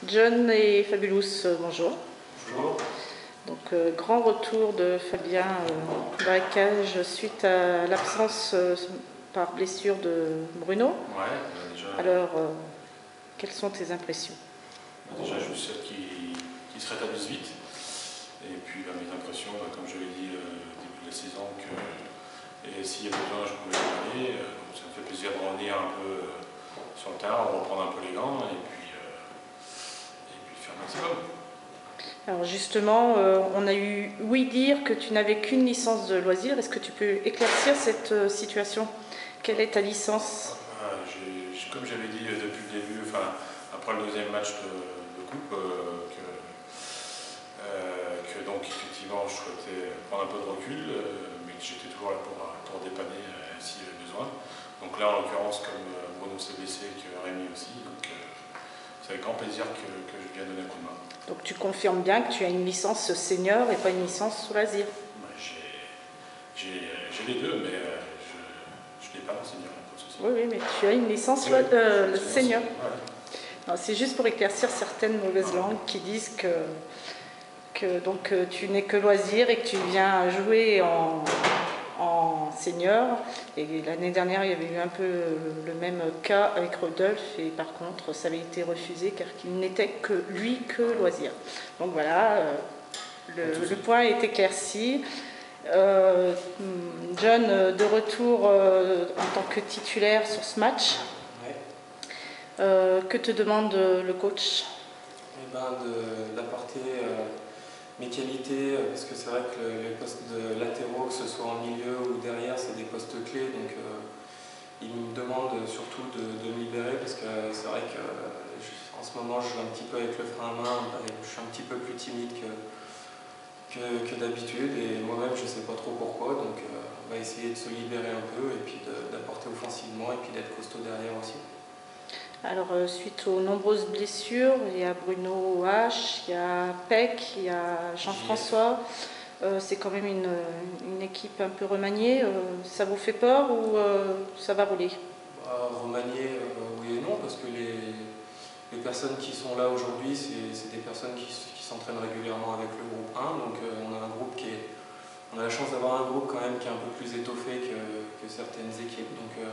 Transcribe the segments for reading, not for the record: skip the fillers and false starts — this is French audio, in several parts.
John et Fabulous, bonjour. Bonjour. Donc, grand retour de Fabien dans la cage suite à l'absence par blessure de Bruno. Ouais, déjà. Alors, quelles sont tes impressions? Déjà, je souhaite qu'il se rétablisse vite. Et puis, mes impressions, comme je l'ai dit au début de la saison, et s'il y a besoin, je pouvais y aller. Ça me fait plaisir de revenir un peu sur le terrain, reprendre un peu les gants et puis faire le maximum. Alors justement, on a eu oui dire que tu n'avais qu'une licence de loisir. Est-ce que tu peux éclaircir cette situation? Quelle est ta licence? Comme j'avais dit depuis le début, après le deuxième match de coupe, que donc effectivement je souhaitais prendre un peu de recul, mais que j'étais toujours là pour dépanner s'il y avait besoin. Donc là, en l'occurrence, comme Bruno s'est blessé, que Rémi aussi, donc c'est avec grand plaisir que je viens donner un coup de main. Donc tu confirmes bien que tu as une licence senior et pas une licence loisir? J'ai les deux, mais je n'ai pas en senior. Oui, mais tu as une licence senior. Ouais. C'est juste pour éclaircir certaines mauvaises langues qui disent que donc, tu n'es que loisir et que tu viens jouer en senior. Et l'année dernière, il y avait eu un peu le même cas avec Rodolphe et par contre, ça avait été refusé car il n'était que lui que loisir. Donc voilà, le point est éclairci. John, de retour en tant que titulaire sur ce match. Que te demande le coach? D'apporter mes qualités, parce que c'est vrai que les postes de latéraux, que ce soit en milieu ou derrière, c'est des postes clés, donc il me demande surtout de me libérer, parce que c'est vrai qu'en ce moment je joue un petit peu avec le frein à main, je suis un petit peu plus timide que d'habitude, et moi-même je ne sais pas trop pourquoi, donc on va essayer de se libérer un peu, et puis d'apporter offensivement, et puis d'être costaud derrière aussi. Alors, suite aux nombreuses blessures, il y a Bruno H, il y a Peck, il y a Jean-François. C'est quand même une équipe un peu remaniée. Ça vous fait peur ou ça va rouler? Remaniée, oui et non, parce que les personnes qui sont là aujourd'hui, c'est des personnes qui s'entraînent régulièrement avec le groupe 1. Donc on a un groupe on a la chance d'avoir un groupe quand même qui est un peu plus étoffé que certaines équipes. Donc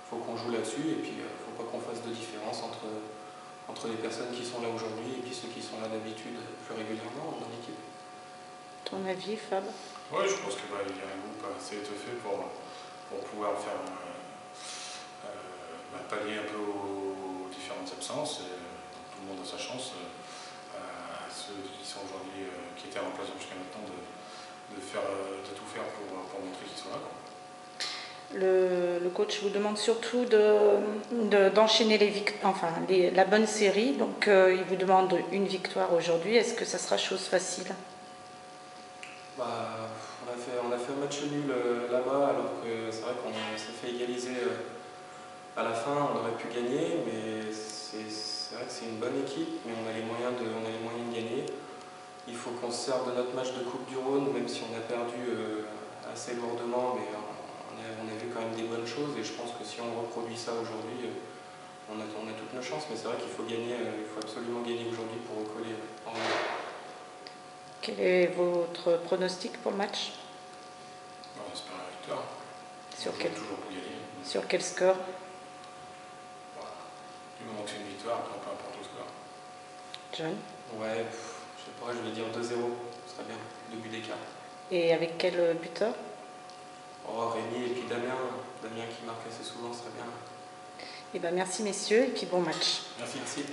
faut qu'on joue là-dessus et puis il ne faut pas qu'on fasse de différence entre les personnes qui sont là aujourd'hui et puis ceux qui sont là d'habitude plus régulièrement dans l'équipe. Ton avis, Fab? Oui, je pense qu'il y a un groupe assez étoffé pour pouvoir faire pallier un peu aux différentes absences. Tout le monde a sa chance. Ceux qui sont aujourd'hui, qui étaient en place jusqu'à maintenant, de tout faire pour montrer qu'ils sont là. Le coach vous demande surtout d'enchaîner la bonne série. Donc, il vous demande une victoire aujourd'hui. Est-ce que ça sera chose facile? On a fait un match nul là-bas, alors que c'est vrai qu'on s'est fait égaliser à la fin. On aurait pu gagner, mais c'est vrai que c'est une bonne équipe, mais on a les moyens de gagner. Il faut qu'on se serve de notre match de Coupe du Rhône, même si on a perdu assez lourdement, mais on a vu quand même des bonnes choses, et je pense que si on reproduit ça aujourd'hui, on a toutes nos chances, mais c'est vrai qu'il faut gagner, il faut absolument gagner aujourd'hui pour recoller en haut. Quel est votre pronostic pour le match? On espère la victoire. Sur quel score? Du moment que c'est une victoire, peu importe le score. John? Ouais, je vais dire 2-0, ce serait bien, 2 buts d'écart. Et avec quel buteur? Rémi et puis Damien qui marque assez souvent, ce serait bien. Merci messieurs, et puis bon match. Merci.